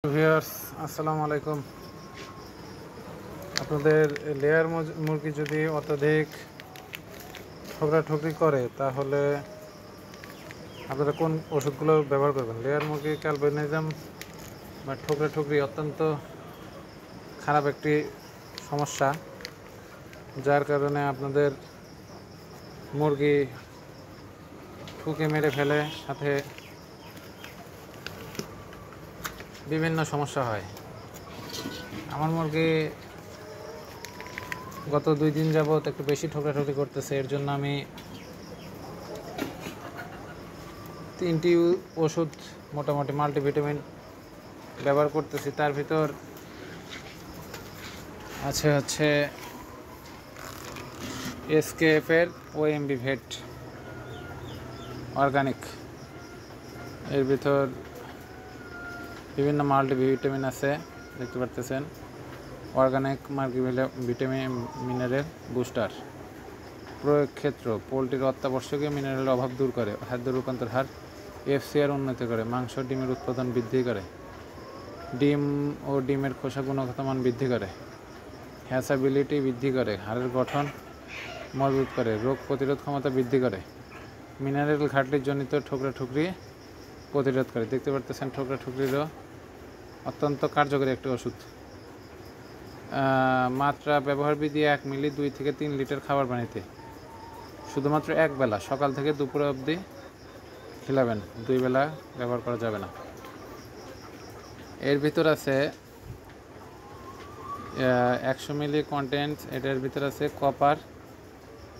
Viewers, আসসালামু আলাইকুম। আপনাদের লেয়ার মুরগি যদি অত্যধিক ঠোকরাঠুকরি করে তাহলে আপনারা কোন ওষুধগুলো ব্যবহার করবেন? লেয়ার মুরগি ক্যালভিনিজম বা ঠোকরাঠুকরি অত্যন্ত খারাপ একটি সমস্যা, যার কারণে আপনাদের মুরগি ঠুকে মেরে ফেলে, সাথে বিভিন্ন সমস্যা হয়। আমার মুরগি গত 2 দিন যাবৎ একটু বেশি ঠোকরাঠুকরি করতেছে। এর জন্য আমি 3টি ওষুধ মোটামুটি মাল্টিভিটামিন ব্যবহার করতেছি। তার ভিতর হচ্ছে এসকেএফের ওএমবি ভেট অর্গানিক। এর ভিতর বিভিন্ন মাল্টিভিটামিন আছে, দেখতে পারতেছেন। Organic multivitamin mineral booster. প্রয়োগ ক্ষেত্র: পোলট্রির অত্যাবশ্যকীয় মিনারেলের অভাব দূর করে, খাদ্য রূপান্তর হার এফসিআর উন্নতি করে, মাংস ডিমের উৎপাদন বৃদ্ধি করে, ডিম ও ডিমের খোসা গুণগত মান বৃদ্ধি করে, হ্যাসাবিলিটি বৃদ্ধি করে, হাড়ের গঠন মজবুত করে, রোগ প্রতিরোধ ক্ষমতা বৃদ্ধি করে, মিনারেল ঘাটতিজনিত ঠোকরাঠুকরি প্রতিরোধ করে। দেখতে পারতেছেন ঠোকরাঠুকরিরও অত্যন্ত কার্যকরী একটি ওষুধ। মাত্রা ব্যবহার বিধি 1 মিলি 2 থেকে 3 লিটার খাবার পানিতে, শুধুমাত্র এক বেলা, সকাল থেকে দুপুর অবধি খেলাবেন, 2 বেলা ব্যবহার করা যাবে না। এর ভিতর আছে 100 মিলি কন্টেন্টস। এটার ভিতর আছে কপার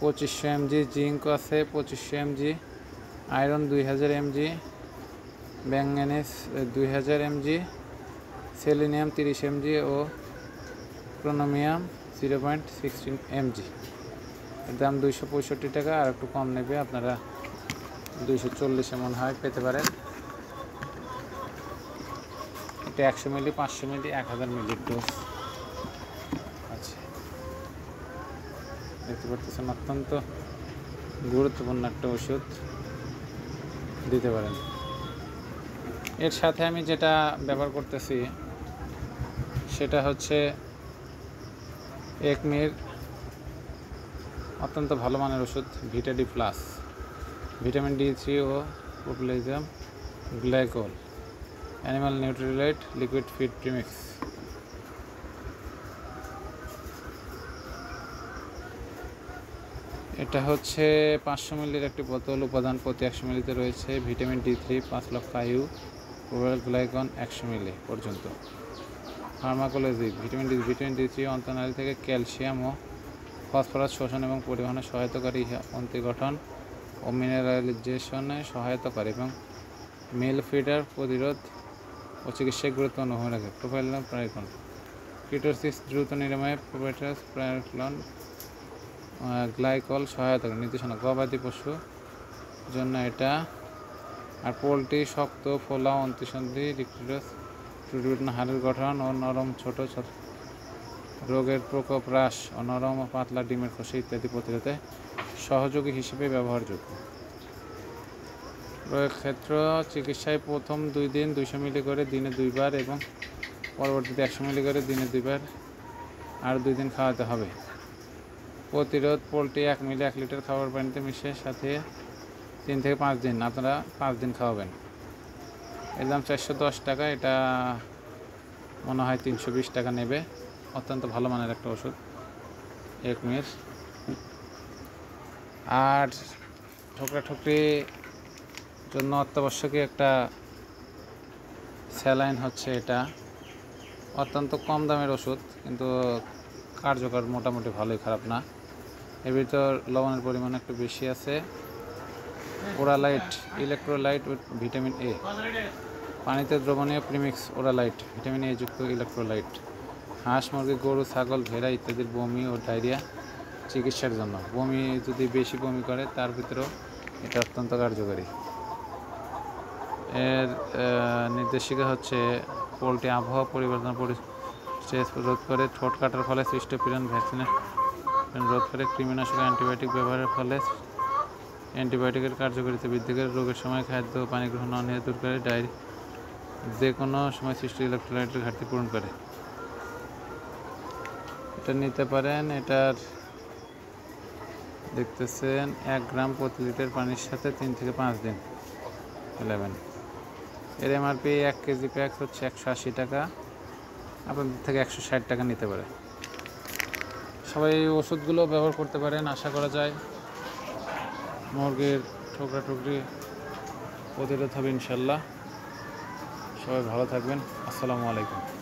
2500 mg, জিঙ্ক আছে 2500 mg, iron 2000 mg, manganese 2000 mg, selenium 30 mg ও ক্রোমিয়াম 0.16 mg। এর দাম 265 টাকা, আর একটু কম নেবে, আপনারা 240 এমন হয় পেতে পারেন। এটা 100 মিলি, 500 মিলি, 1000 মিলি ডোজ আছে। দেখতে পাচ্ছেন অত্যন্ত গুরুত্বপূর্ণ একটা ওষুধ, দিতে পারেন। এর সাথে আমি যেটা ব্যবহার করতেছি সেটা হচ্ছে একমির অত্যন্ত ভালো মানের ওষুধ ভিটাডি প্লাস, ভিটামিন D3 ও পপুলিজম glycol, animal Nutrilite liquid feed premix. এটা হচ্ছে 500 মিলির একটি বোতল। উপাদান: প্রতি 100 মিলিতে রয়েছে ভিটামিন D3 5 লক্ষ IU, প্রোবায়োটিক গ্লাইকন 100 মিলি পর্যন্ত। ফার্মাকোলজি: ভিটামিন D3 অন্তনালী থেকে ক্যালসিয়াম ও ফসফরাস শোষণ এবং পরিবহনে সহায়তাকারী, অন্ত্র গঠন ও মিনারেলাইজেশনে সহায়তা করে এবং মেল ফিডার প্রতিরোধ ও চিকিৎসায় গুরুত্বপূর্ণ ভূমিকা রাখে। প্রোপাইলিন প্রাইকন: কিটোসিস দ্রুত নিরাময়ে প্রোপাইটাস প্রাইকন গ্লাইকল সহায়তা করে। নির্দেশনা: গবাদি পশু জন্য এটা। আর পোলট্রি শক্ত, ফোলা, অন্ত্রসন্ধি, রিক্টিডস, ত্রুটিপূর্ণ হাড়ের গঠন ও নরম ছোট রোগের প্রকোপ হ্রাস ও নরম ও পাতলা ডিমের খোসা ইত্যাদি প্রতিরোধে সহযোগী হিসেবে ব্যবহারযোগ্য। প্রয়োগ ক্ষেত্র: চিকিৎসায় প্রথম 2 দিন 200 মিলি করে দিনে 2 বার এবং পরবর্তীতে 100 মিলি করে দিনে 2 বার আর 2 দিন খাওয়াতে হবে। প্রতিরোধ: পোলট্রি 1 মিলি 1 লিটার খাবার পানিতে মিশিয়ে সাথে 3 থেকে 5 দিন, আপনারা 5 দিন খাওয়াবেন। এর দাম 410 টাকা, এটা মনে হয় 320 টাকা নেবে। অত্যন্ত ভালো মানের একটা ওষুধ একমির। আর ঠোকরাঠুকরি জন্য অত্যাবশ্যকীয় একটা স্যালাইন হচ্ছে এটা। অত্যন্ত কম দামের ওষুধ, কিন্তু কার্যকর মোটামুটি ভালোই, খারাপ না। এর ভিতর লবণের পরিমাণ একটু বেশি আছে। ওরালাইট ইলেকট্রোলাইট উইথ ভিটামিন A, পানিতে দ্রবণীয় প্রিমিক্স ওরালাইট, ভিটামিন A যুক্ত ইলেকট্রোলাইট। হাঁস, মুরগি, গরু, ছাগল, ভেড়া ইত্যাদির বমি ও ডায়রিয়া চিকিৎসার জন্য। বমি যদি বেশি বমি করে তার ভিতরেও এটা অত্যন্ত কার্যকরী। এর নির্দেশিকা হচ্ছে পোলট্রি আবহাওয়া পরিবর্তন স্ট্রেস রোধ করে, ঠোঁট কাটার ফলে সৃষ্ট পীড়ন ভ্যাকসিনের রোধ করে, কৃমিনাশক অ্যান্টিবায়োটিক ব্যবহারের ফলে অ্যান্টিবায়োটিকের কার্যকারিতা বৃদ্ধি করে, রোগের সময় খাদ্য ও পানি গ্রহণ অনীহা দূর করে, যে কোনো সময় সৃষ্ট ইলেকট্রোলাইটের ঘাটতি পূরণ করে। এটা নিতে পারেন। এটার দেখতেছেন 1 গ্রাম প্রতি লিটার পানির সাথে 3 থেকে 5 দিন 11। এর এমআরপি 1 কেজি প্যাক হচ্ছে 180 টাকা, আপনাদের থেকে 160 টাকা নিতে পারে। সবাই এই ওষুধগুলো ব্যবহার করতে পারেন। আশা করা যায় মুরগির ঠোকরাঠুকরি প্রতিরোধ হবে ইনশাল্লাহ। সবাই ভালো থাকবেন। আসসালামু আলাইকুম।